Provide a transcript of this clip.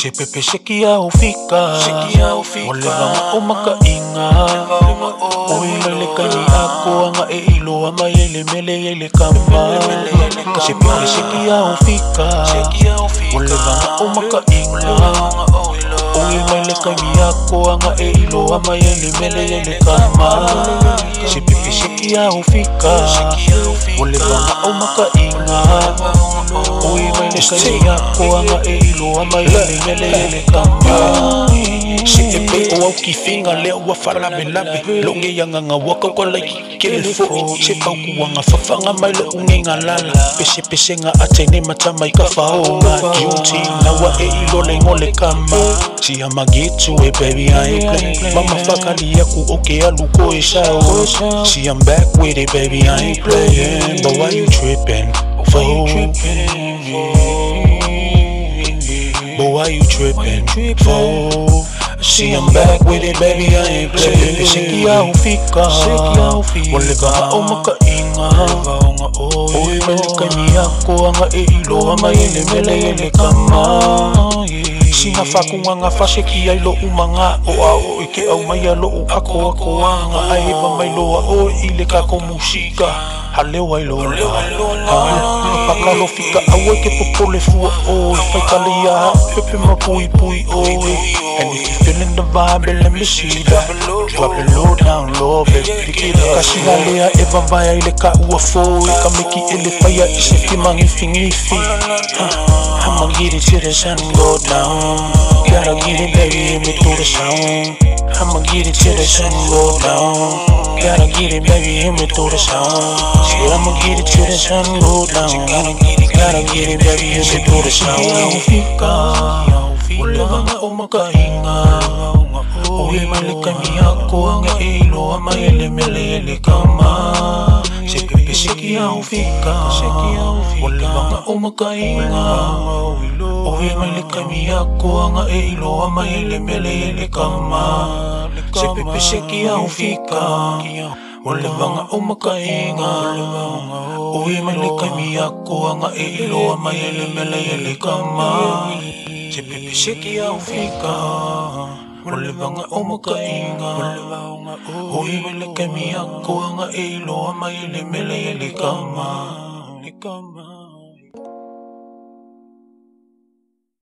Shepepe shekia ufika Walevanga omaka inga Uimele kani ako anga eilo ama yele mele yele kama Shepepe shekia ufika Walevanga omaka inga Uimele kani ako anga eilo ama yele mele yele kama Shepepe shekia ufika Walevanga omaka inga Uimele kani ako anga eilo ama yele mele yele kama Shepepe o au kifinga leo wa farabelabe Longe yanga nga waka kwa like kelefo Shepa ukuwanga fafanga maile ungenga lala Peshe peshe nga atene matama ikafao Nga duty na wa eilo lengole kama Si ama get to it baby I ain't playing Mama fakali yaku okay aluko ishao See I'm back with it baby I ain't playing But why you tripping? But why you tripping? See I'm back with it baby I ain't playing Shekia ufika Walega omaka inga Uimele kani yako anga eilo ama yele mele yele kama Sina faku nga fa shekia ilo umanga O ike au mayalo o ako anga Aiba mailoa o ile kako musika Halewa ilo Pakalo fika awe ke popole fua o Faikale ya pepe mapui pui o And if you feeling the vibe, let me see that Drop it low down low, baby Kasi nalea eva vaya ile ka uafo Ikamiki ile fire ishifi mangi fingifi I'ma get it to the sun and go down Gotta get it baby, hear me through the sound I'ma get it to the sun and go down Gotta get it baby, hear me through the sound Shit, I'ma get it to the sun and go down Gotta get it baby, hear me through the sound Walevanga omaka inga Uimele kani yako anga eilo ama yele mele yele kama Shepepe shekia ufika Walevanga omaka inga Uimele kani yako anga eilo ama yele mele yele kama Shepepe shekia ufika Walevanga omaka inga Uimele kani yako anga eilo ama yele mele yele kama Shepepe shekia ufika Walevanga omaka inga Uimele kani yako anga eilo ama yele mele yele kama